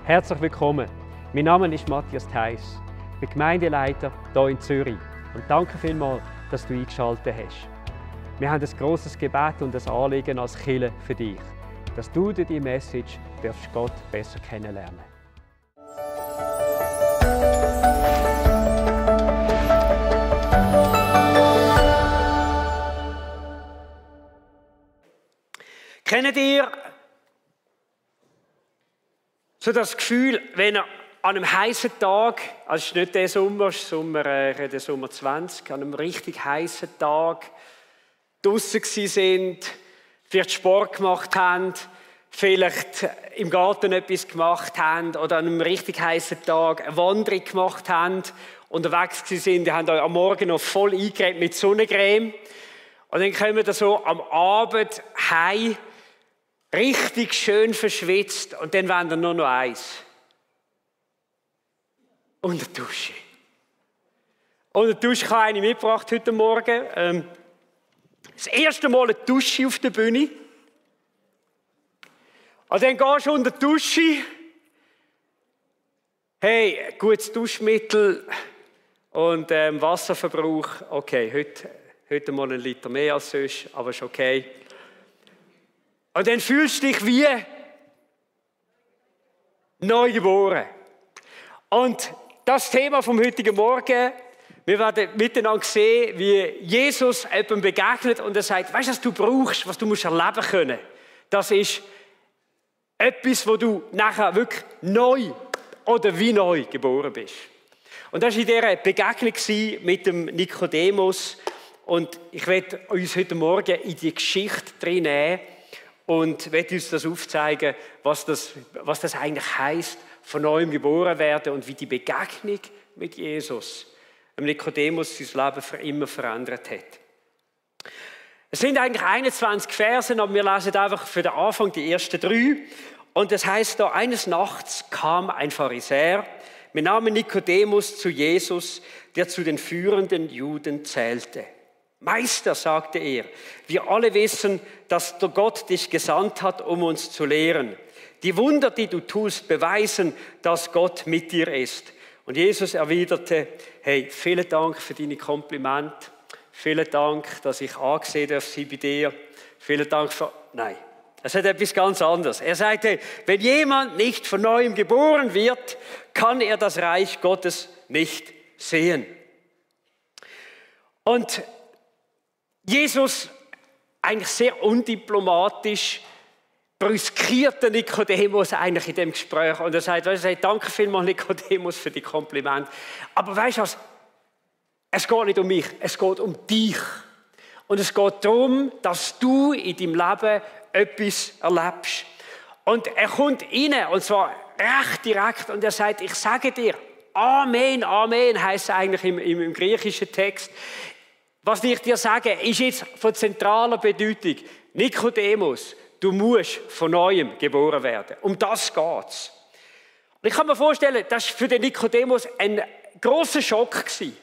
Herzlich willkommen. Mein Name ist Matthias Theiss. Ich bin Gemeindeleiter hier in Zürich. Und danke vielmals, dass du eingeschaltet hast. Wir haben ein grosses Gebet und ein Anliegen als Kirche für dich, dass du durch diese Message Gott besser kennenlernen darfst. Kennt ihr so das Gefühl, wenn ihr an einem heißen Tag, also es ist nicht der Sommer, der Sommer 20, an einem richtig heißen Tag draussen sind, vielleicht Sport gemacht haben, vielleicht im Garten etwas gemacht haben oder an einem richtig heißen Tag eine Wanderung gemacht haben, unterwegs sind, die haben euch am Morgen noch voll eingecremt mit Sonnencreme und dann kommen wir so am Abend heim, richtig schön verschwitzt und dann wollen wir nur noch eins. Unter die Dusche. Unter die Dusche habe ich eine mitgebracht heute Morgen. Das erste Mal eine Dusche auf der Bühne. Und dann gehst du unter die Dusche. Hey, gutes Duschmittel und Wasserverbrauch. Okay, heute mal 1 Liter mehr als sonst, aber ist okay. Und dann fühlst du dich wie neu geboren. Und das Thema vom heutigen Morgen, wir werden miteinander sehen, wie Jesus jemandem begegnet und er sagt, weißt du, was du brauchst, was du musst erleben können? Das ist etwas, wo du nachher wirklich neu oder wie neu geboren bist. Und das war in dieser Begegnung mit dem Nikodemus. Und ich werde uns heute Morgen in die Geschichte drin nehmen und werde uns das aufzeigen, was das eigentlich heisst, von neuem geboren werden und wie die Begegnung mit Jesus Nikodemus sein Leben für immer verändert hat. Es sind eigentlich 21 Verse, aber wir lesen einfach für den Anfang die ersten 3. Und es heißt da, eines Nachts kam ein Pharisäer mit Namen Nikodemus zu Jesus, der zu den führenden Juden zählte. Meister, sagte er, wir alle wissen, dass der Gott dich gesandt hat, um uns zu lehren. Die Wunder, die du tust, beweisen, dass Gott mit dir ist. Und Jesus erwiderte, hey, vielen Dank für deine Komplimente. Vielen Dank, dass ich angesehen darf sein bei dir. Vielen Dank für... Nein, es hat etwas ganz anderes. Er sagte, wenn jemand nicht von Neuem geboren wird, kann er das Reich Gottes nicht sehen. Und Jesus, eigentlich sehr undiplomatisch, brüskiert der Nikodemus eigentlich in dem Gespräch. Und er sagt, danke vielmals Nikodemus für die Komplimente. Aber weißt du was? Es geht nicht um mich, es geht um dich. Und es geht darum, dass du in deinem Leben etwas erlebst. Und er kommt rein, und zwar recht direkt, und er sagt, ich sage dir, Amen, Amen, heisst es eigentlich im griechischen Text. Was ich dir sage, ist jetzt von zentraler Bedeutung. Nikodemus, du musst von Neuem geboren werden. Um das geht's. Und ich kann mir vorstellen, das war für den Nikodemus ein grosser Schock gewesen.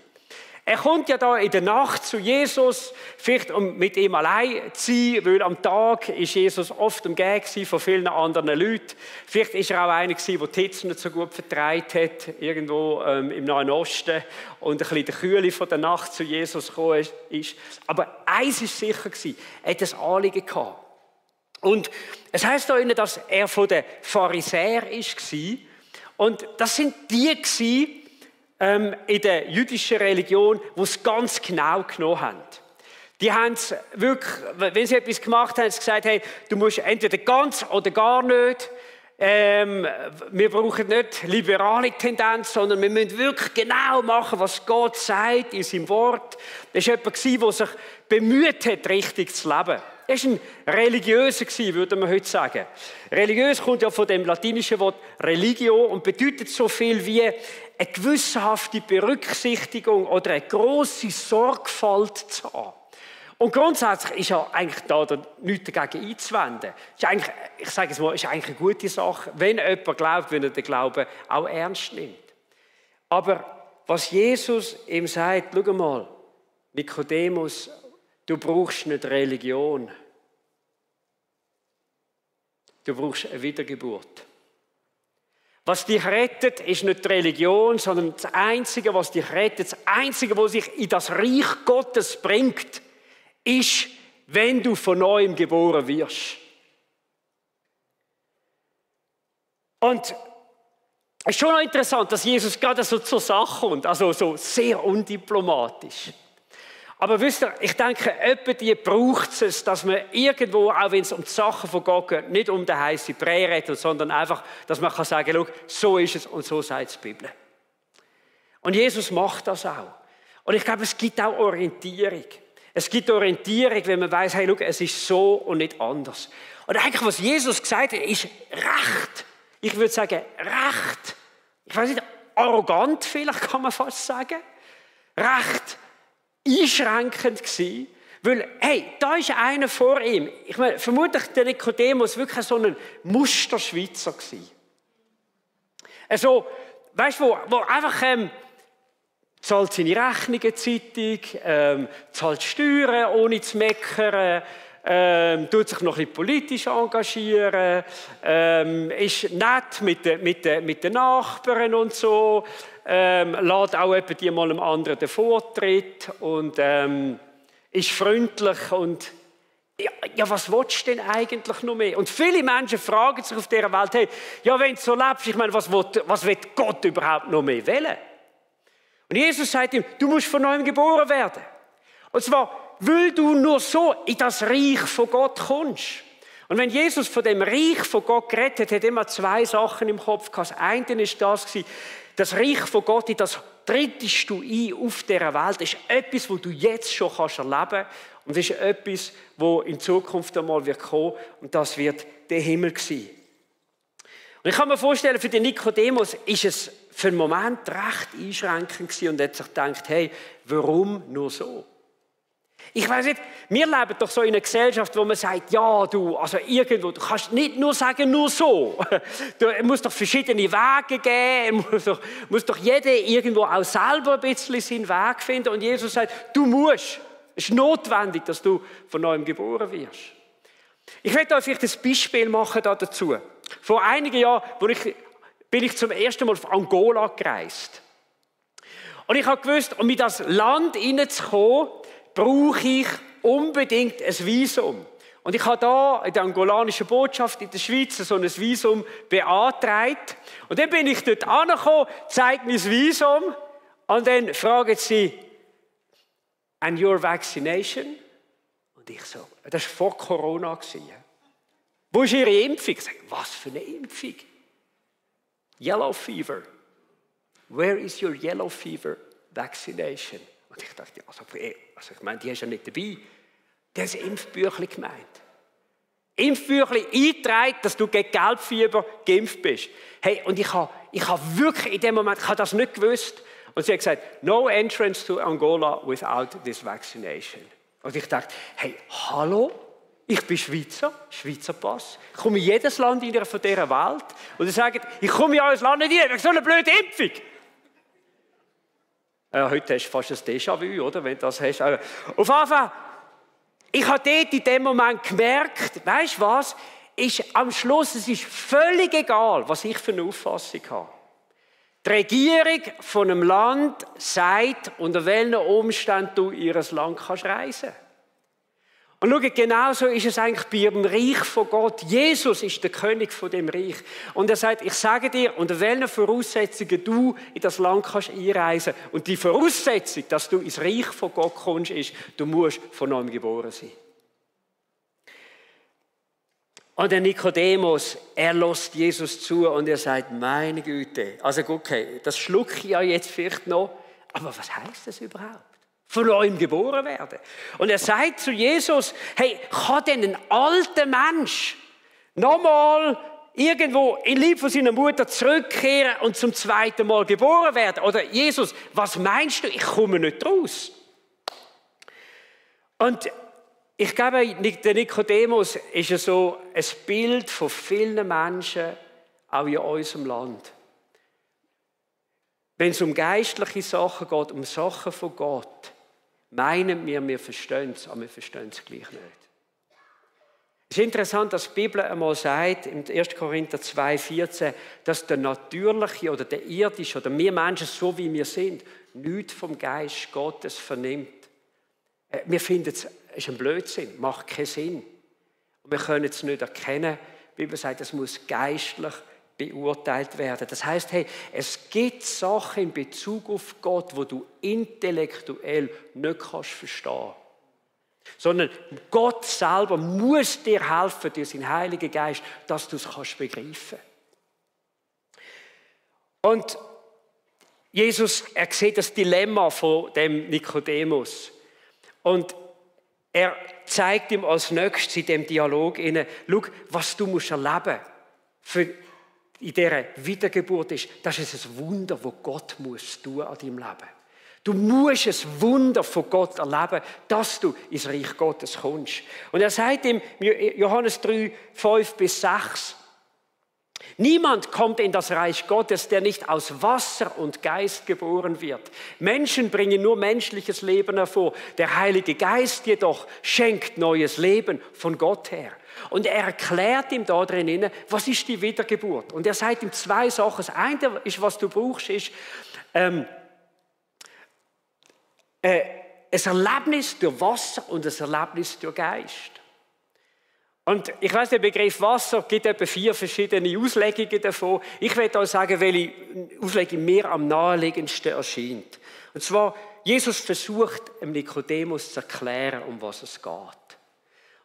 Er kommt ja da in der Nacht zu Jesus, vielleicht um mit ihm allein zu sein, weil am Tag ist Jesus oft umgeben von vielen anderen Leuten. Vielleicht ist er auch einer gewesen, der die Hitze nicht so gut vertreibt hat, irgendwo im Nahen Osten und ein bisschen der Kühle von der Nacht zu Jesus gekommen ist. Aber eins war sicher gewesen, er hat ein Anliegen gehabt. Und es heisst da innen, dass er von den Pharisäern war. Und das sind die in der jüdischen Religion, die es ganz genau genommen haben. Die haben es wirklich, wenn sie etwas gemacht haben, haben sie gesagt, hey, du musst entweder ganz oder gar nicht. Wir brauchen nicht liberale Tendenz, sondern wir müssen wirklich genau machen, was Gott sagt in seinem Wort. Das war jemand, der sich bemüht hat, richtig zu leben. Er war ein Religiöser, würde man heute sagen. Religiös kommt ja von dem latinischen Wort religio und bedeutet so viel wie eine gewissenhafte Berücksichtigung oder eine grosse Sorgfalt zu haben. Und grundsätzlich ist ja eigentlich da nichts dagegen einzuwenden. Ist eigentlich, ich sage es mal, ist eigentlich eine gute Sache, wenn jemand glaubt, wenn er den Glauben auch ernst nimmt. Aber was Jesus ihm sagt, schau mal, Nikodemus, du brauchst nicht Religion. Du brauchst eine Wiedergeburt. Was dich rettet, ist nicht die Religion, sondern das Einzige, was dich rettet, das Einzige, was dich in das Reich Gottes bringt, ist, wenn du von Neuem geboren wirst. Und es ist schon noch interessant, dass Jesus gerade so zur Sache kommt, also so sehr undiplomatisch. Aber wisst ihr, ich denke, die braucht es, dass man irgendwo, auch wenn es um die Sachen von Gott geht, nicht um den heißen Brei redet, sondern einfach, dass man kann sagen, schau, so ist es und so sagt die Bibel. Und Jesus macht das auch. Und ich glaube, es gibt auch Orientierung. Es gibt Orientierung, wenn man weiss, hey, schau, es ist so und nicht anders. Und eigentlich, was Jesus gesagt hat, ist recht. Ich würde sagen, recht. Ich weiß nicht, arrogant vielleicht kann man fast sagen. Recht einschränkend gewesen, weil, hey, da ist einer vor ihm. Ich meine, vermutlich der Nikodemus wirklich so ein Musterschweizer gewesen. Also, weißt du, wo einfach zahlt seine Rechnungen zeitig, zahlt Steuern ohne zu meckern, tut sich noch ein bisschen politisch engagieren, ist nett mit den Nachbarn und so, lässt auch die mal einem anderen den Vortritt und ist freundlich und ja, was willst du denn eigentlich noch mehr? Und viele Menschen fragen sich auf dieser Welt, hey, ja, wenn du so lebst, ich meine, was will Gott überhaupt noch mehr wollen? Und Jesus sagt ihm, du musst von neuem geboren werden. Und zwar, weil du nur so in das Reich von Gott kommst. Und wenn Jesus von dem Reich von Gott geredet hat, hat er immer zwei Sachen im Kopf gehabt. Das eine war das Reich von Gott, in das trittst du ein auf dieser Welt. Das ist etwas, was du jetzt schon erleben kannst. Und das ist etwas, das in Zukunft einmal wird kommen. Und das wird der Himmel sein. Und ich kann mir vorstellen, für den Nikodemus ist es für einen Moment recht einschränkend gewesen und er hat sich gedacht, hey, warum nur so? Ich weiss nicht, wir leben doch so in einer Gesellschaft, wo man sagt, ja, du kannst nicht nur sagen, nur so. Es muss doch verschiedene Wege geben, muss doch jeder irgendwo auch selber ein bisschen seinen Weg finden. Und Jesus sagt, du musst, es ist notwendig, dass du von neuem geboren wirst. Ich werde euch vielleicht ein Beispiel machen dazu. Vor einigen Jahren bin ich zum ersten Mal auf Angola gereist. Und ich habe gewusst, um in das Land hineinzukommen, brauche ich unbedingt ein Visum. Und ich habe da in der angolanischen Botschaft in der Schweiz so ein Visum beantragt. Und dann bin ich dort angekommen, zeige mein Visum und dann fragen sie, and your vaccination? Und ich so, das war vor Corona. Wo ist Ihre Impfung? Ich sage, was für eine Impfung? Yellow Fever. Where is your Yellow Fever vaccination? Und ich dachte, also ich meine, die hast du ja nicht dabei. Die haben ein Impfbüchlein gemeint. Impfbüchlein eingetragen, dass du gegen Gelbfieber geimpft bist. Hey, und ich habe wirklich in dem Moment, ich habe das nicht gewusst. Und sie hat gesagt, no entrance to Angola without this vaccination. Und ich dachte, hey, hallo? Ich bin Schweizer Pass. Ich komme in jedes Land von dieser Welt. Und sie sagen, ich komme in euer Land nicht rein, wegen so eine blöde Impfung. Heute hast du fast ein Déjà-vu, oder? Wenn du das hast. Auf jeden Fall, ich habe dort in dem Moment gemerkt, weißt du was? Am Schluss, es ist völlig egal, was ich für eine Auffassung habe. Die Regierung von einem Land sagt, unter welchen Umständen du in ihr Land kannst reisen. Und schau, genauso ist es eigentlich bei dem Reich von Gott. Jesus ist der König von dem Reich. Und er sagt, ich sage dir, unter welchen Voraussetzungen du in das Land kannst einreisen. Und die Voraussetzung, dass du ins Reich von Gott kommst, ist, du musst von neuem geboren sein. Und der Nikodemus, er lässt Jesus zu und er sagt, meine Güte, also okay, das schlucke ich ja jetzt vielleicht noch, aber was heißt das überhaupt? Von neuem geboren werden. Und er sagt zu Jesus, hey, kann denn ein alter Mensch nochmal irgendwo in Liebe von seiner Mutter zurückkehren und zum zweiten Mal geboren werden? Oder Jesus, was meinst du? Ich komme nicht raus. Und ich glaube, der Nikodemus ist ja so ein Bild von vielen Menschen, auch in unserem Land. Wenn es um geistliche Sachen geht, um Sachen von Gott, meinen wir verstehen es, aber wir verstehen es gleich nicht. Es ist interessant, dass die Bibel einmal sagt, im 1. Korinther 2,14, dass der natürliche oder der irdische oder wir Menschen, so wie wir sind, nichts vom Geist Gottes vernimmt. Wir finden es ist ein Blödsinn, macht keinen Sinn. Und wir können es nicht erkennen. Die Bibel sagt, es muss geistlich beurteilt werden. Das heißt, hey, es gibt Sachen in Bezug auf Gott, wo du intellektuell nicht kannst verstehen. Sondern Gott selber muss dir helfen durch seinen Heiligen Geist, dass du es kannst begreifen. Und Jesus, er sieht das Dilemma von dem Nikodemus. Und er zeigt ihm als nächstes in dem Dialog, schau, was du musst erleben musst in dieser Wiedergeburt ist, das ist ein Wunder, das Gott muss tun an deinem Leben. Du musst ein Wunder von Gott erleben, dass du ins Reich Gottes kommst. Und er sagt im Johannes 3, 5-6, niemand kommt in das Reich Gottes, der nicht aus Wasser und Geist geboren wird. Menschen bringen nur menschliches Leben hervor. Der Heilige Geist jedoch schenkt neues Leben von Gott her. Und er erklärt ihm da drin, was ist die Wiedergeburt. Und er sagt ihm zwei Sachen. Das eine ist, was du brauchst, ist ein Erlebnis durch Wasser und ein Erlebnis durch Geist. Und ich weiss, der Begriff Wasser gibt etwa 4 verschiedene Auslegungen davon. Ich werde auch sagen, welche Auslegung mir am naheliegendsten erscheint. Und zwar, Jesus versucht, dem Nikodemus zu erklären, um was es geht.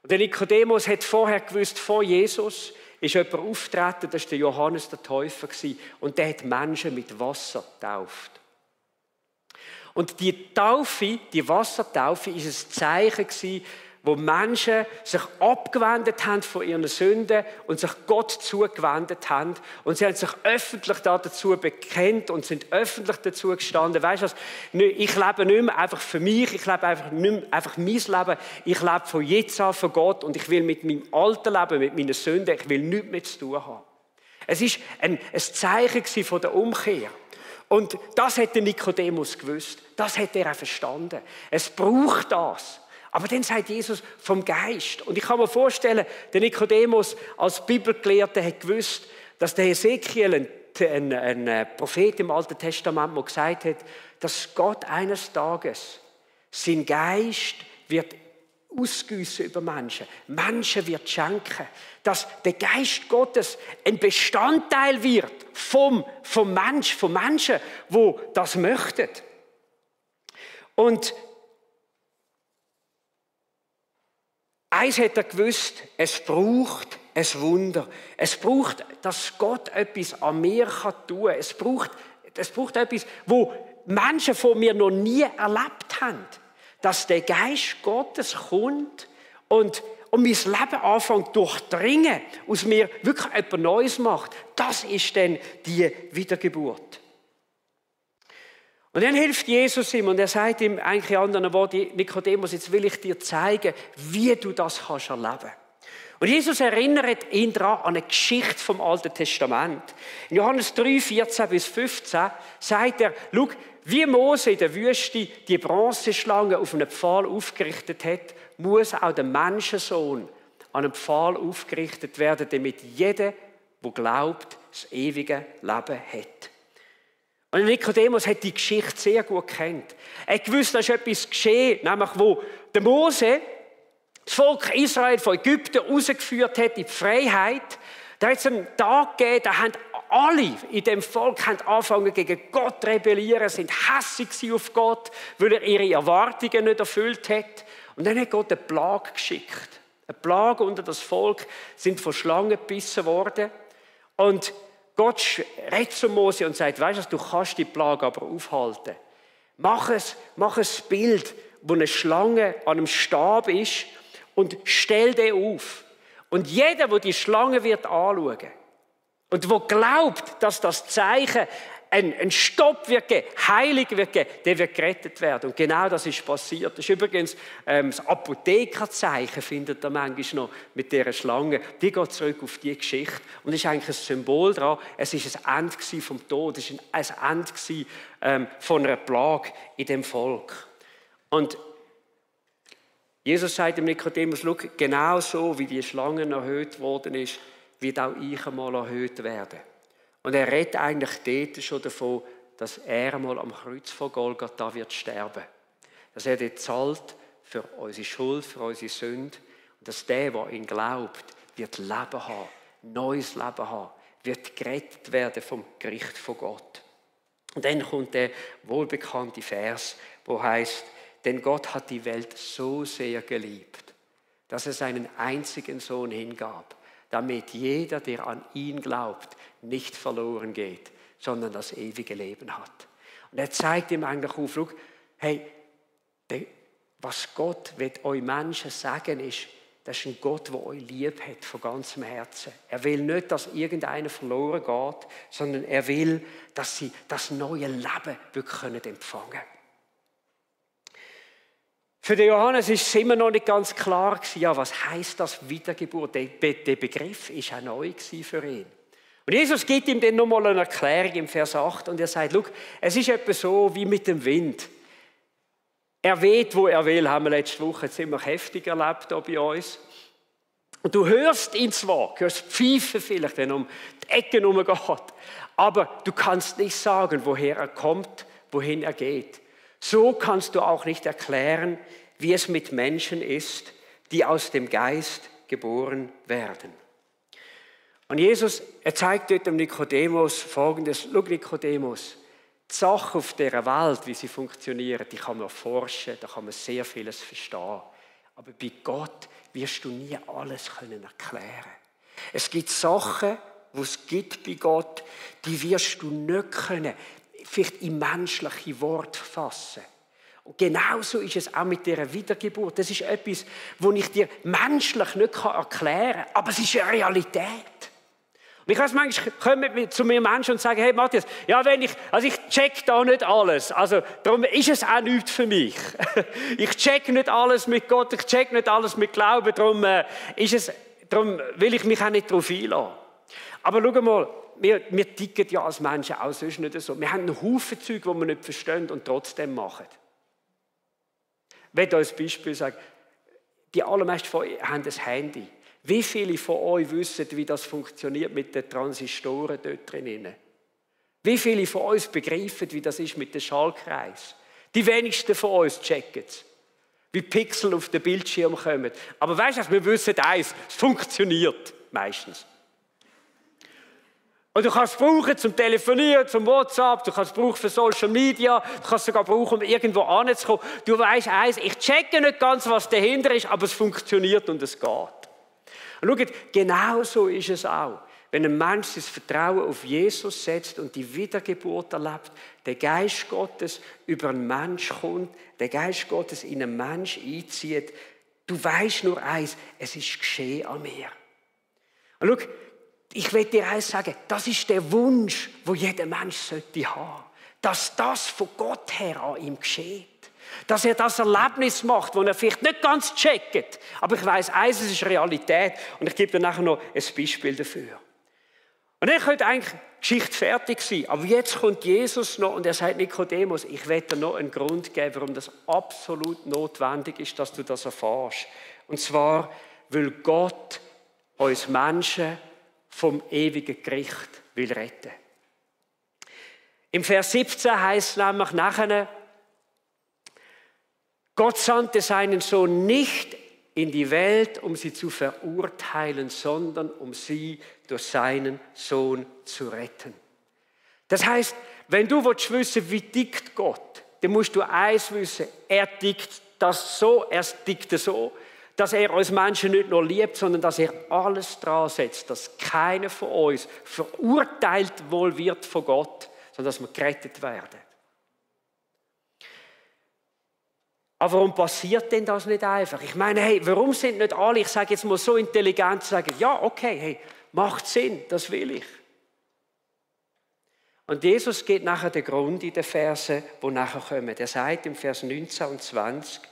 Und der Nikodemus hat vorher gewusst, vor Jesus ist jemand aufgetreten, das war der Johannes der Täufer, und der hat Menschen mit Wasser getauft. Und die Taufe, die Wassertaufe, war ein Zeichen, wo Menschen sich abgewendet haben von ihren Sünden und sich Gott zugewendet haben. Und sie haben sich öffentlich dazu bekennt und sind öffentlich dazu gestanden. Weißt du was? Ich lebe nicht mehr einfach für mich, ich lebe einfach nicht mehr einfach mein Leben. Ich lebe von jetzt an für Gott und ich will mit meinem alten Leben, mit meinen Sünden, ich will nichts mehr zu tun haben. Es war ein Zeichen von der Umkehr. Und das hat der Nikodemus gewusst. Das hat er auch verstanden. Es braucht das. Aber dann sagt Jesus vom Geist. Und ich kann mir vorstellen, der Nikodemus als Bibelgelehrter hat gewusst, dass der Hesekiel, ein Prophet im Alten Testament, mal gesagt hat, dass Gott eines Tages sein Geist wird ausgießen über Menschen. Menschen wird schenken. Dass der Geist Gottes ein Bestandteil wird vom Menschen, die das möchten. Und eins hat er gewusst, es braucht ein Wunder. Es braucht, dass Gott etwas an mir tun kann. Es braucht etwas, wo Menschen von mir noch nie erlebt haben. Dass der Geist Gottes kommt und mein Leben anfängt durchdringen, aus mir wirklich etwas Neues macht. Das ist dann die Wiedergeburt. Und dann hilft Jesus ihm und er sagt ihm eigentlich in anderen Worten, Nikodemus, jetzt will ich dir zeigen, wie du das kannst erleben. Und Jesus erinnert ihn daran an eine Geschichte vom Alten Testament. In Johannes 3, 14-15 sagt er, schau, wie Mose in der Wüste die Bronzeschlange auf einem Pfahl aufgerichtet hat, muss auch der Menschensohn an einem Pfahl aufgerichtet werden, damit jeder, der glaubt, das ewige Leben hat. Und Nikodemus hat die Geschichte sehr gut gekannt. Er wusste, da ist etwas geschehen, nämlich wo der Mose das Volk Israel von Ägypten rausgeführt hat in die Freiheit. Da hat es einen Tag gegeben, da haben alle in dem Volk angefangen gegen Gott zu rebellieren, sind hässig auf Gott, weil er ihre Erwartungen nicht erfüllt hat. Und dann hat Gott eine Plage geschickt. Eine Plage unter das Volk, sind von Schlangen gebissen worden. Und Gott redet zu Mose und sagt, weißt du, du kannst die Plage aber aufhalten. Mach ein Bild, wo eine Schlange an einem Stab ist und stell den auf. Und jeder, der die Schlange wird anschauen und der glaubt, dass das Zeichen ein Stopp wird geben, heilig wird geben, der wird gerettet werden. Und genau das ist passiert. Das ist übrigens das Apothekerzeichen, findet ihr manchmal noch mit dieser Schlange. Die geht zurück auf die Geschichte. Und es ist eigentlich ein Symbol daran, es war ein Ende vom Tod, es war ein Ende von einer Plage in dem Volk. Und Jesus sagt dem Nikodemus, schau, genau so wie die Schlange erhöht worden ist, wird auch ich einmal erhöht werden. Und er redet eigentlich dort schon davon, dass er einmal am Kreuz von Golgatha wird sterben. Dass er dort zahlt für unsere Schuld, für unsere Sünde. Und dass der ihn glaubt, wird Leben haben, neues Leben haben, wird gerettet werden vom Gericht von Gott. Und dann kommt der wohlbekannte Vers, wo heißt: Denn Gott hat die Welt so sehr geliebt, dass er seinen einzigen Sohn hingab, damit jeder, der an ihn glaubt, nicht verloren geht, sondern das ewige Leben hat. Und er zeigt ihm eigentlich auf, schau, hey, was Gott euch Menschen sagen ist, das ist ein Gott, der euch lieb hat von ganzem Herzen. Er will nicht, dass irgendeiner verloren geht, sondern er will, dass sie das neue Leben wirklich empfangen können. Für den Johannes ist es immer noch nicht ganz klar gewesen, ja, was heisst das Wiedergeburt? Der Begriff ist auch neu für ihn. Und Jesus gibt ihm dann nochmal eine Erklärung im Vers 8 und er sagt, schau, es ist etwa so wie mit dem Wind. Er weht, wo er will, haben wir letzte Woche ziemlich heftig erlebt hier bei uns. Und du hörst ihn zwar, hörst Pfeifen vielleicht, wenn er um die Ecke herumgeht, aber du kannst nicht sagen, woher er kommt, wohin er geht. So kannst du auch nicht erklären, wie es mit Menschen ist, die aus dem Geist geboren werden. Und Jesus, er zeigt dort dem Nikodemus Folgendes: Schau, Nikodemus, die Sachen auf dieser Welt, wie sie funktionieren, die kann man erforschen, da kann man sehr vieles verstehen. Aber bei Gott wirst du nie alles erklären können. Es gibt Sachen, die es gibt bei Gott, die wirst du nicht können, vielleicht in menschliche Worte fassen. Und genauso ist es auch mit dieser Wiedergeburt. Das ist etwas, das ich dir menschlich nicht erklären kann, aber es ist eine Realität. Und ich weiß, manchmal kommen zu mir Menschen und sagen, hey Matthias, ja, ich check da nicht alles. Also darum ist es auch nichts für mich. Ich check nicht alles mit Gott, ich check nicht alles mit Glauben, darum will ich mich auch nicht darauf einlassen. Aber schau mal, wir ticken ja als Menschen auch sonst nicht so. Wir haben einen Haufen Zeug, die wir nicht verstehen und trotzdem machen. Ich will euch ein Beispiel sagen. Die allermeisten von euch haben ein Handy. Wie viele von euch wissen, wie das funktioniert mit den Transistoren dort drinnen? Wie viele von uns begreifen, wie das ist mit dem Schaltkreis? Die wenigsten von uns checken es. Wie Pixel auf den Bildschirm kommen. Aber weißt du, wir wissen eins, es funktioniert meistens. Und du kannst es brauchen zum Telefonieren, zum WhatsApp, du kannst es brauchen für Social Media, du kannst es sogar brauchen, um irgendwo anzukommen. Du weißt eins, ich checke nicht ganz, was dahinter ist, aber es funktioniert und es geht. Und schaut, genau so ist es auch. Wenn ein Mensch sein Vertrauen auf Jesus setzt und die Wiedergeburt erlebt, der Geist Gottes über einen Mensch kommt, der Geist Gottes in einen Mensch einzieht, du weißt nur eins, es ist geschehen an mir. Und schau, ich will dir eins sagen, das ist der Wunsch, den jeder Mensch sollte haben. Dass das von Gott her an ihm geschieht. Dass er das Erlebnis macht, das er vielleicht nicht ganz checkt. Aber ich weiss, eins, es ist Realität. Und ich gebe dir nachher noch ein Beispiel dafür. Und dann könnte eigentlich die Geschichte fertig sein. Aber jetzt kommt Jesus noch und er sagt, Nikodemus, ich will dir noch einen Grund geben, warum das absolut notwendig ist, dass du das erfährst. Und zwar, weil Gott uns Menschen vom ewigen Gericht will retten. Im Vers 17 heißt es nämlich nachher, Gott sandte seinen Sohn nicht in die Welt, um sie zu verurteilen, sondern um sie durch seinen Sohn zu retten. Das heißt, wenn du wissen willst, wie tickt Gott, dann musst du eins wissen, er tickt so, dass er uns Menschen nicht nur liebt, sondern dass er alles daran setzt, dass keiner von uns verurteilt wohl wird von Gott, sondern dass wir gerettet werden. Aber warum passiert denn das nicht einfach? Ich meine, hey, warum sind nicht alle, ich sage jetzt mal so intelligent, sagen, ja, okay, hey, macht Sinn, das will ich. Und Jesus geht nachher den Grund in den Versen, die nachher kommen. Er sagt im Vers 19 und 20,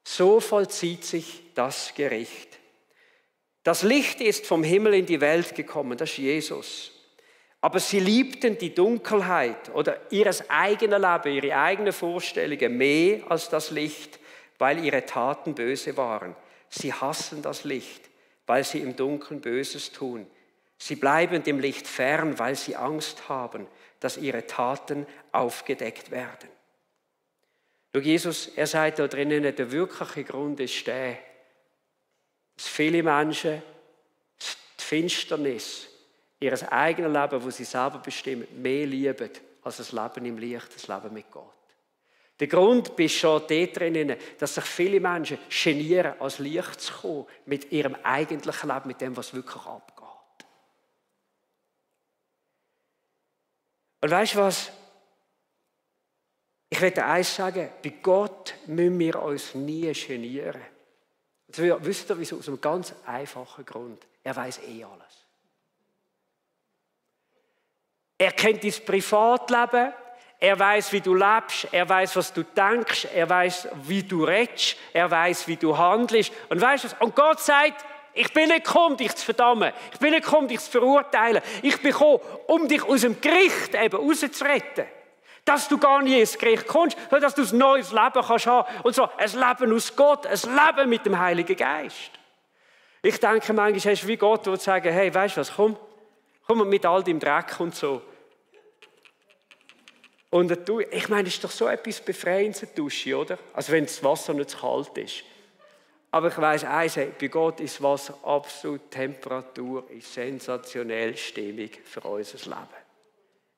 so vollzieht sich das Gericht. Das Licht ist vom Himmel in die Welt gekommen, das ist Jesus. Aber sie liebten die Dunkelheit oder ihres eigenen Lebens, ihre eigenen Vorstellungen mehr als das Licht, weil ihre Taten böse waren. Sie hassen das Licht, weil sie im Dunkeln Böses tun. Sie bleiben dem Licht fern, weil sie Angst haben, dass ihre Taten aufgedeckt werden. Schau, Jesus, er sagt da drinnen, der wirkliche Grund ist der, dass viele Menschen die Finsternis ihres eigenen Lebens, das sie selber bestimmen, mehr lieben als das Leben im Licht, das Leben mit Gott. Der Grund bist schon dort drinnen, dass sich viele Menschen genieren, ans Licht zu kommen, mit ihrem eigentlichen Leben, mit dem, was wirklich abgeht. Und weißt du was? Ich möchte eins sagen, bei Gott müssen wir uns nie genieren. Wisst ihr, wieso? Aus einem ganz einfachen Grund. Er weiß alles. Er kennt dein Privatleben, er weiß, wie du lebst, er weiß, was du denkst, er weiß, wie du redest, er weiß, wie du handelst. Und weißt du was? Und Gott sagt, ich bin nicht gekommen, dich zu verdammen. Ich bin nicht gekommen, dich zu verurteilen. Ich bin gekommen, um dich aus dem Gericht eben rauszuretten. Dass du gar nie ins Gericht kommst, sondern dass du ein neues Leben kannst haben. Und so ein Leben aus Gott, ein Leben mit dem Heiligen Geist. Ich denke manchmal, hast du wie Gott, der sagt, hey, weißt du was, komm mit all deinem Dreck und so. Und ich meine, es ist doch so etwas Befreiendes, eine Dusche, oder? Also wenn das Wasser nicht zu kalt ist. Aber ich weiss eins, bei Gott ist das Wasser absolut, Temperatur ist sensationell stimmig für unser Leben.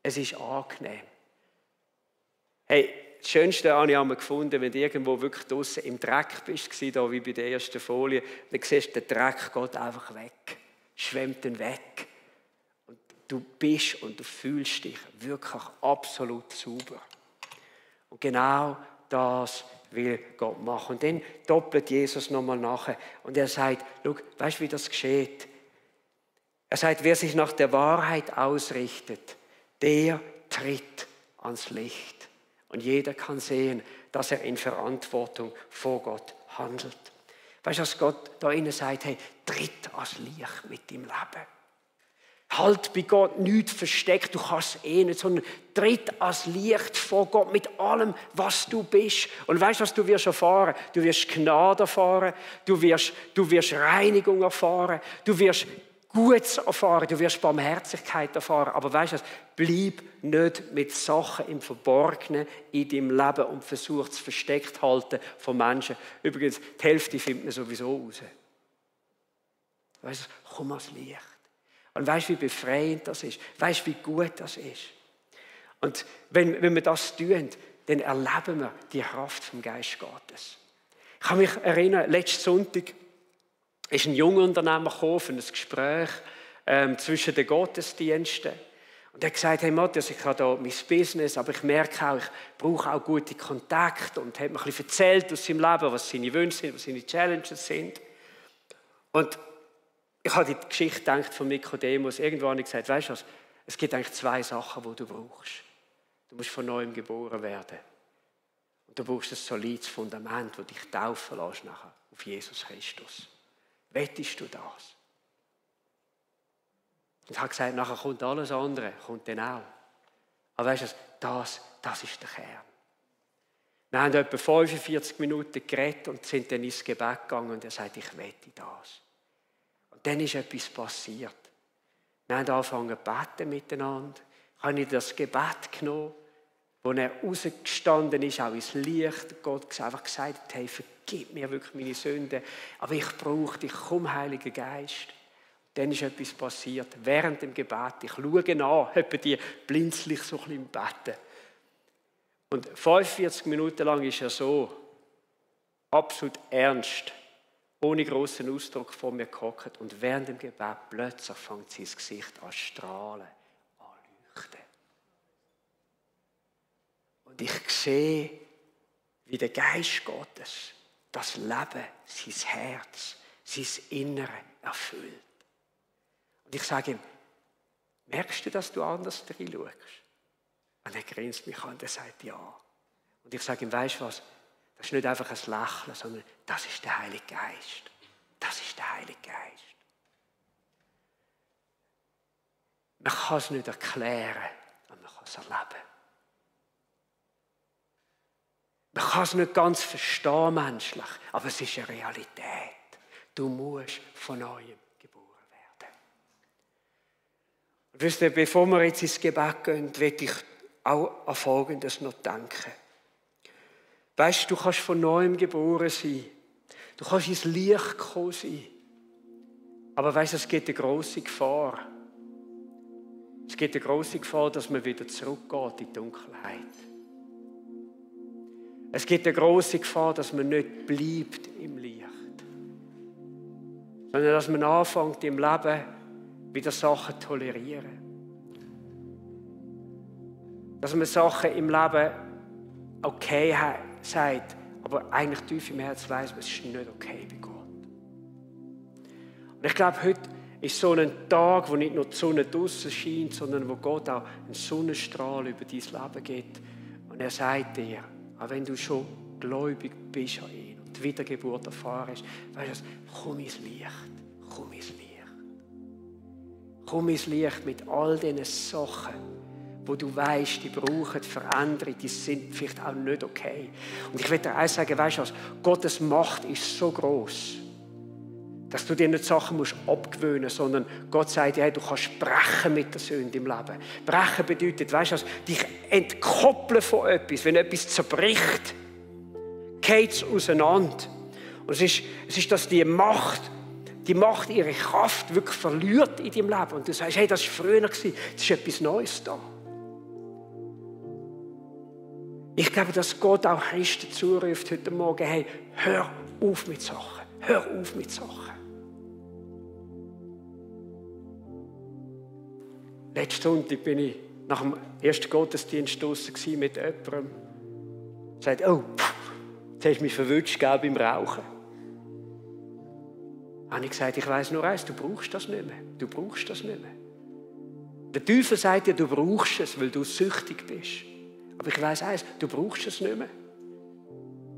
Es ist angenehm. Hey, das Schönste habe ich einmal gefunden, wenn du irgendwo wirklich draussen im Dreck bist, da wie bei der ersten Folie, dann siehst du, der Dreck geht einfach weg, schwemmt dann weg. Und du bist und du fühlst dich wirklich absolut sauber. Und genau das will Gott machen. Und dann doppelt Jesus nochmal nachher und er sagt, schau, weißt du, wie das geschieht? Er sagt, wer sich nach der Wahrheit ausrichtet, der tritt ans Licht. Und jeder kann sehen, dass er in Verantwortung vor Gott handelt. Weißt du, was Gott da innen sagt? Hey, tritt ans Licht mit deinem Leben. Halt bei Gott nichts versteckt, du kannst es nicht, sondern tritt ans Licht vor Gott mit allem, was du bist. Und weißt du, was du wirst erfahren? Du wirst Gnade erfahren, du wirst Reinigung erfahren, du wirst Gutes erfahren, du wirst Barmherzigkeit erfahren. Aber weißt du, bleib nicht mit Sachen im Verborgenen in deinem Leben und versuch es versteckt halten von Menschen. Übrigens, die Hälfte findet man sowieso raus. Weißt du, komm ans Licht. Und weißt du, wie befreiend das ist? Weißt du, wie gut das ist? Und wenn wir das tun, dann erleben wir die Kraft vom Geist Gottes. Ich kann mich erinnern, letzten Sonntag ist ein junger Unternehmer gekommen für ein Gespräch zwischen den Gottesdiensten. Und er hat gesagt, hey Matthias, ich habe hier mein Business, aber ich merke auch, ich brauche auch gute Kontakte. Und er hat mir ein bisschen erzählt aus seinem Leben, was seine Wünsche sind, was seine Challenges sind. Und ich habe die Geschichte gedacht von Nikodemus. Irgendwann habe ich gesagt, weißt du was, es gibt eigentlich zwei Sachen, die du brauchst. Du musst von neuem geboren werden. Und du brauchst ein solides Fundament, das dich taufen lässt nachher auf Jesus Christus. Wettest du das? Und ich habe gesagt, nachher kommt alles andere, kommt dann auch. Aber weißt du, das ist der Kern. Wir haben etwa 45 Minuten geredet und sind dann ins Gebet gegangen und er sagt, ich wette das. Und dann ist etwas passiert. Wir haben angefangen zu beten miteinander. Ich habe ihn das Gebet genommen, wo er rausgestanden ist, auch ins Licht. Gott hat einfach gesagt, hey, vergib mir wirklich meine Sünden, aber ich brauche dich, komm, Heiliger Geist. Und dann ist etwas passiert, während dem Gebet. Ich schaue nach, etwa die blinzlich so ein bisschen im Betten. Und 45 Minuten lang ist er so, absolut ernst, ohne grossen Ausdruck vor mir gehockt. Und während dem Gebet plötzlich fängt sein Gesicht an zu strahlen, an leuchten. Und ich sehe, wie der Geist Gottes das Leben, sein Herz, sein Innere erfüllt. Und ich sage ihm, merkst du, dass du anders reinschaust? Und er grinst mich an und er sagt ja. Und ich sage ihm, weißt du was? Das ist nicht einfach ein Lächeln, sondern das ist der Heilige Geist. Das ist der Heilige Geist. Man kann es nicht erklären, aber man kann es erleben. Man kann es nicht ganz verstehen menschlich, aber es ist eine Realität. Du musst von Neuem geboren werden. Und wisst ihr, bevor wir jetzt ins Gebet gehen, will ich auch an Folgendes noch denken. Weißt du, du kannst von Neuem geboren sein. Du kannst ins Licht gekommen sein. Aber weißt du, es gibt eine grosse Gefahr. Es gibt eine grosse Gefahr, dass man wieder zurückgeht in die Dunkelheit. Es gibt eine grosse Gefahr, dass man nicht bleibt im Licht. Sondern dass man anfängt im Leben wieder Sachen zu tolerieren. Dass man Sachen im Leben okay sagt, aber eigentlich tief im Herzen weiss, es ist nicht okay bei Gott. Und ich glaube, heute ist so ein Tag, wo nicht nur die Sonne draussen scheint, sondern wo Gott auch einen Sonnenstrahl über dein Leben gibt. Und er sagt dir, auch wenn du schon gläubig bist an ihn und die Wiedergeburt erfahren hast, weißt du, komm ins Licht, komm ins Licht. Komm ins Licht mit all diesen Sachen, wo du weißt, die brauchen Veränderung, die sind vielleicht auch nicht okay. Und ich will dir auch sagen, weißt du was, Gottes Macht ist so groß, dass du dir nicht Sachen musst abgewöhnen musst, sondern Gott sagt, hey, du kannst brechen mit der Sünde im Leben. Brechen bedeutet, weißt du was, dich entkoppeln von etwas. Wenn etwas zerbricht, geht es auseinander. Und es ist, dass die Macht ihre Kraft wirklich verliert in deinem Leben. Und du sagst, hey, das war früher, jetzt ist etwas Neues da. Ich glaube, dass Gott auch Christen zuruft heute Morgen, hey, hör auf mit Sachen. Hör auf mit Sachen. Letzten Sonntag bin ich nach dem ersten Gottesdienst draussen mit jemandem. Er sagt, oh, jetzt hast du mich verwünscht beim Rauchen. Dann habe ich gesagt, ich weiss nur eins, du brauchst das nicht mehr. Du brauchst das nicht mehr. Der Teufel sagt dir, du brauchst es, weil du süchtig bist. Aber ich weiss eins, du brauchst es nicht mehr.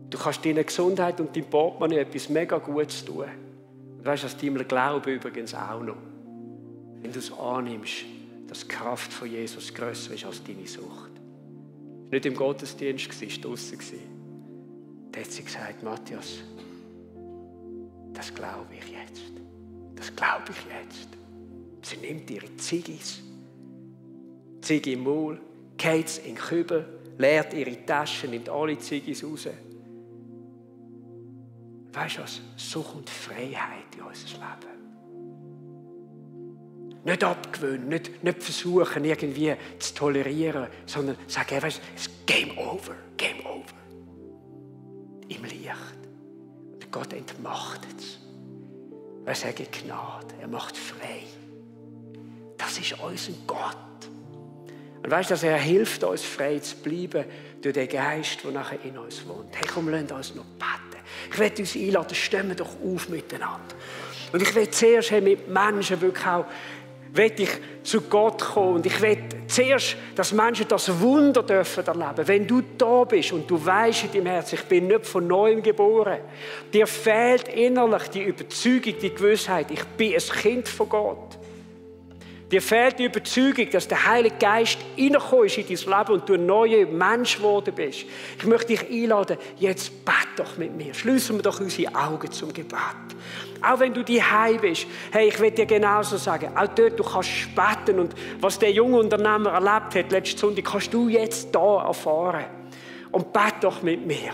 Du kannst deiner Gesundheit und deinem Portemonnaie etwas mega Gutes tun. Und weißt du, aus deinem Glauben übrigens auch noch. Wenn du es annimmst, dass die Kraft von Jesus grösser ist als deine Sucht. Es war nicht im Gottesdienst, es war draussen. Da hat sie gesagt, Matthias, das glaube ich jetzt. Das glaube ich jetzt. Sie nimmt ihre Ziggis, Ziggi im Maul, geht in den Kübel, leert ihre Taschen, nimmt alle Ziggis raus. Weißt du was? So kommt Freiheit in unser Leben. Nicht abgewöhnen, nicht versuchen, irgendwie zu tolerieren, sondern sagen, hey, weißt du, es ist Game over, Game over. Im Licht. Und Gott entmachtet es. Wir sagen Gnade, er macht frei. Das ist unser Gott. Und weißt du, dass er hilft uns, frei zu bleiben durch den Geist, der nachher in uns wohnt. Hey, komm, lasst uns noch beten. Ich will uns einladen, stehen wir doch auf miteinander. Und ich will zuerst mit Menschen wirklich auch zu Gott kommen. Und ich will zuerst, dass Menschen das Wunder dürfen erleben. Wenn du da bist und du weißt in deinem Herzen, ich bin nicht von Neuem geboren, dir fehlt innerlich die Überzeugung, die Gewissheit, ich bin ein Kind von Gott. Dir fehlt die Überzeugung, dass der Heilige Geist reingekommen ist in dein Leben und du ein neuer Mensch geworden bist. Ich möchte dich einladen, jetzt bete doch mit mir. Schließen wir doch unsere Augen zum Gebet. Auch wenn du daheim bist, hey, ich will dir genauso sagen, auch dort, du kannst beten und was der junge Unternehmer erlebt hat letzten Sonntag, kannst du jetzt da erfahren. Und bete doch mit mir.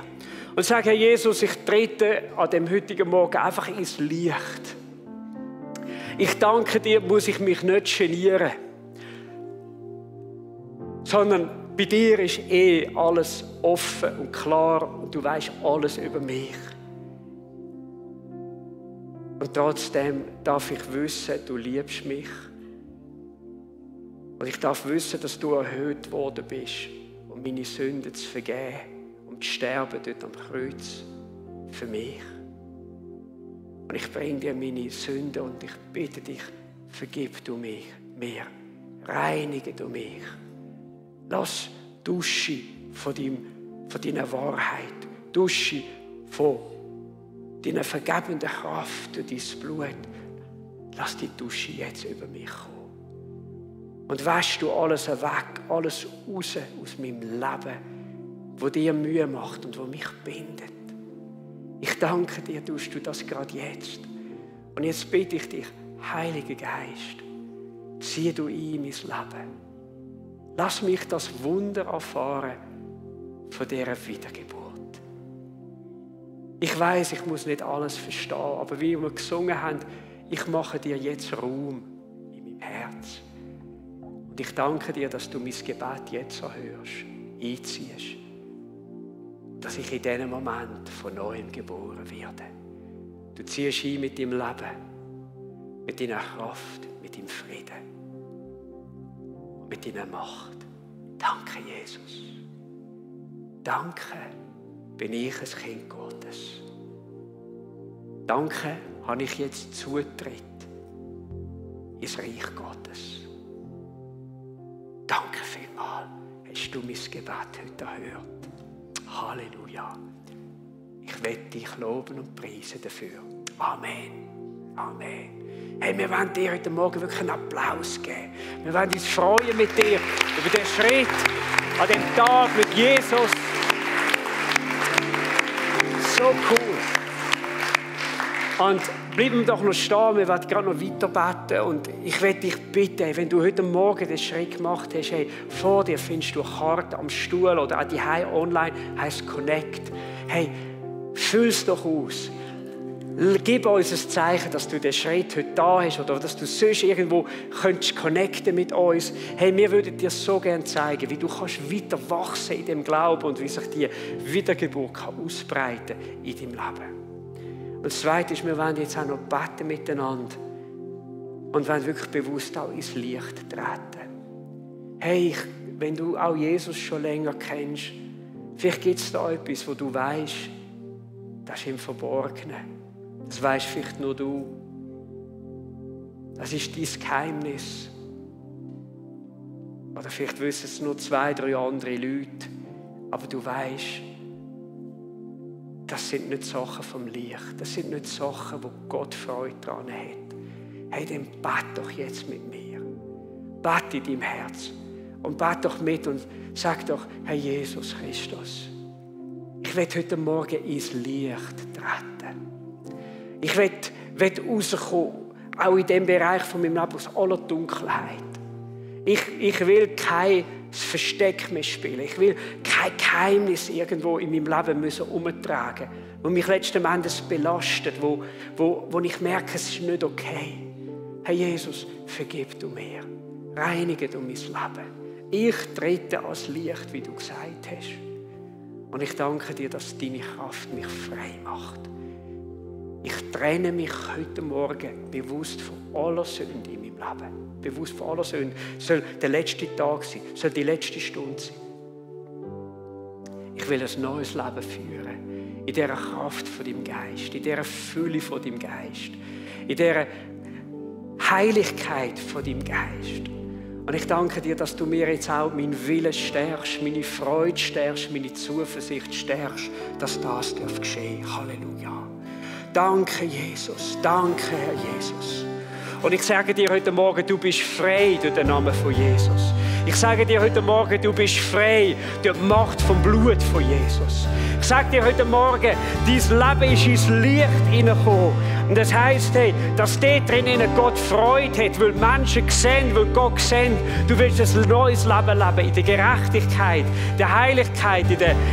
Und sag, Herr Jesus, ich trete an dem heutigen Morgen einfach ins Licht. Ich danke dir, muss ich mich nicht genieren, sondern bei dir ist alles offen und klar und du weißt alles über mich. Und trotzdem darf ich wissen, du liebst mich. Und ich darf wissen, dass du erhöht worden bist, um meine Sünden zu vergeben, um zu sterben dort am Kreuz für mich. Und ich bringe dir meine Sünden und ich bitte dich, vergib du mir, reinige du mich. Lass Dusche von deiner Wahrheit, Dusche von deiner vergebenden Kraft durch dein Blut. Lass die Dusche jetzt über mich kommen. Und wasch du alles weg, alles raus aus meinem Leben, wo dir Mühe macht und wo mich bindet. Ich danke dir, tust du das gerade jetzt. Und jetzt bitte ich dich, Heiliger Geist, zieh du ein in mein Leben. Lass mich das Wunder erfahren von dieser Wiedergeburt. Ich weiß, ich muss nicht alles verstehen, aber wie wir gesungen haben, ich mache dir jetzt Raum in meinem Herz. Und ich danke dir, dass du mein Gebet jetzt erhörst, einziehst. Dass ich in diesem Moment von Neuem geboren werde. Du ziehst ein mit deinem Leben, mit deiner Kraft, mit deinem Frieden und mit deiner Macht. Danke, Jesus. Danke, bin ich ein Kind Gottes. Danke, habe ich jetzt Zutritt ins Reich Gottes. Danke vielmals, hast du mein Gebet heute erhört. Halleluja. Ich will dich loben und preisen dafür. Amen. Amen. Hey, wir wollen dir heute Morgen wirklich einen Applaus geben. Wir wollen uns freuen mit dir über den Schritt an dem Tag mit Jesus. So cool. Und bleiben wir doch noch stehen, wir werden gerade noch weiter beten. Und ich will dich bitten, wenn du heute Morgen den Schritt gemacht hast, hey, vor dir findest du eine Karte am Stuhl oder auch die online, heisst Connect. Hey, füll es doch aus. Gib uns ein Zeichen, dass du den Schritt heute da hast oder dass du sonst irgendwo könntest connecten mit uns. Hey, wir würden dir so gerne zeigen, wie du kannst weiter wachsen in dem Glauben und wie sich die Wiedergeburt kann ausbreiten in deinem Leben. Und das Zweite ist, wir wollen jetzt auch noch beten miteinander und wollen wirklich bewusst auch ins Licht treten. Hey, wenn du auch Jesus schon länger kennst, vielleicht gibt es da etwas, wo du weißt, das ist im Verborgenen. Das weisst vielleicht nur du. Das ist dein Geheimnis. Oder vielleicht wissen es nur 2, 3 andere Leute. Aber du weisst, das sind nicht Sachen vom Licht. Das sind nicht Sachen, wo Gott Freude daran hat. Hey, dann bet doch jetzt mit mir. Bet in deinem Herz. Und bet doch mit und sag doch, Herr Jesus Christus, ich will heute Morgen ins Licht treten. Ich will rauskommen, auch in dem Bereich von meinem Leben, aus aller Dunkelheit. Ich will kein Versteck mehr spielen. Ich will kein Geheimnis irgendwo in meinem Leben umtragen müssen, wo mich letzten Endes belastet, wo ich merke, es ist nicht okay. Herr Jesus, vergib du mir. Reinige du mein Leben. Ich trete als Licht, wie du gesagt hast. Und ich danke dir, dass deine Kraft mich frei macht. Ich trenne mich heute Morgen bewusst von aller Sünde in meinem Leben. Bewusst von aller Sünde. Es soll der letzte Tag sein, es soll die letzte Stunde sein. Ich will ein neues Leben führen. In dieser Kraft von deinem Geist, in dieser Fülle von deinem Geist, in dieser Heiligkeit von deinem Geist. Und ich danke dir, dass du mir jetzt auch meinen Willen stärkst, meine Freude stärkst, meine Zuversicht stärkst, dass das geschehen darf. Halleluja. Danke, Jesus. Danke, Herr Jesus. Und ich sage dir heute Morgen, du bist frei durch den Namen von Jesus. Ich sage dir heute Morgen, du bist frei durch die Macht vom Blut von Jesus. Ich sage dir heute Morgen, dein Leben ist ins Licht hineingekommen. Und das heisst, hey, dass dort drinnen Gott Freude hat, weil Menschen sehen, weil Gott sehen, du willst ein neues Leben leben, in der Gerechtigkeit, der Heiligkeit,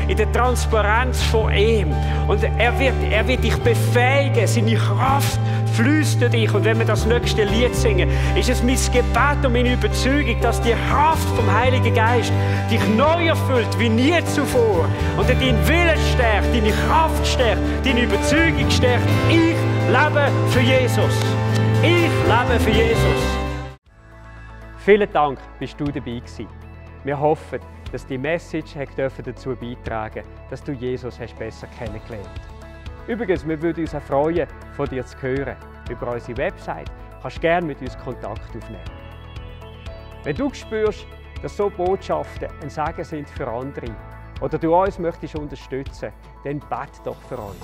in der Transparenz von ihm. Und er wird dich befähigen, seine Kraft fließt durch dich. Und wenn wir das nächste Lied singen, ist es mein Gebet und meine Überzeugung, dass die Kraft vom Heiligen Geist dich neu erfüllt wie nie zuvor. Und deinen Willen stärkt, deine Kraft stärkt, deine Überzeugung stärkt. Ich lebe für Jesus. Ich lebe für Jesus. Vielen Dank, bist du dabei gewesen. Wir hoffen, dass die Message dazu beitragen, dass du Jesus hast besser kennengelernt. Übrigens, wir würden uns auch freuen, von dir zu hören. Über unsere Website kannst du gerne mit uns Kontakt aufnehmen. Wenn du spürst, dass so Botschaften ein Segen sind für andere oder du uns möchtest unterstützen, dann bet doch für uns.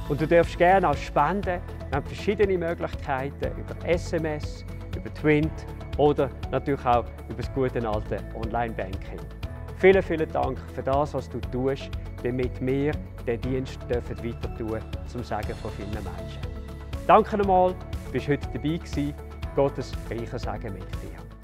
Und du darfst gerne auch spenden. Wir haben verschiedene Möglichkeiten über SMS, über Twint oder natürlich auch über das gute alte Online-Banking. Vielen, vielen Dank für das, was du tust, damit wir den Dienst weiter tun dürfen, zum Segen von vielen Menschen. Danke nochmal, du bist heute dabei gewesen. Gottes reicher Segen mit dir.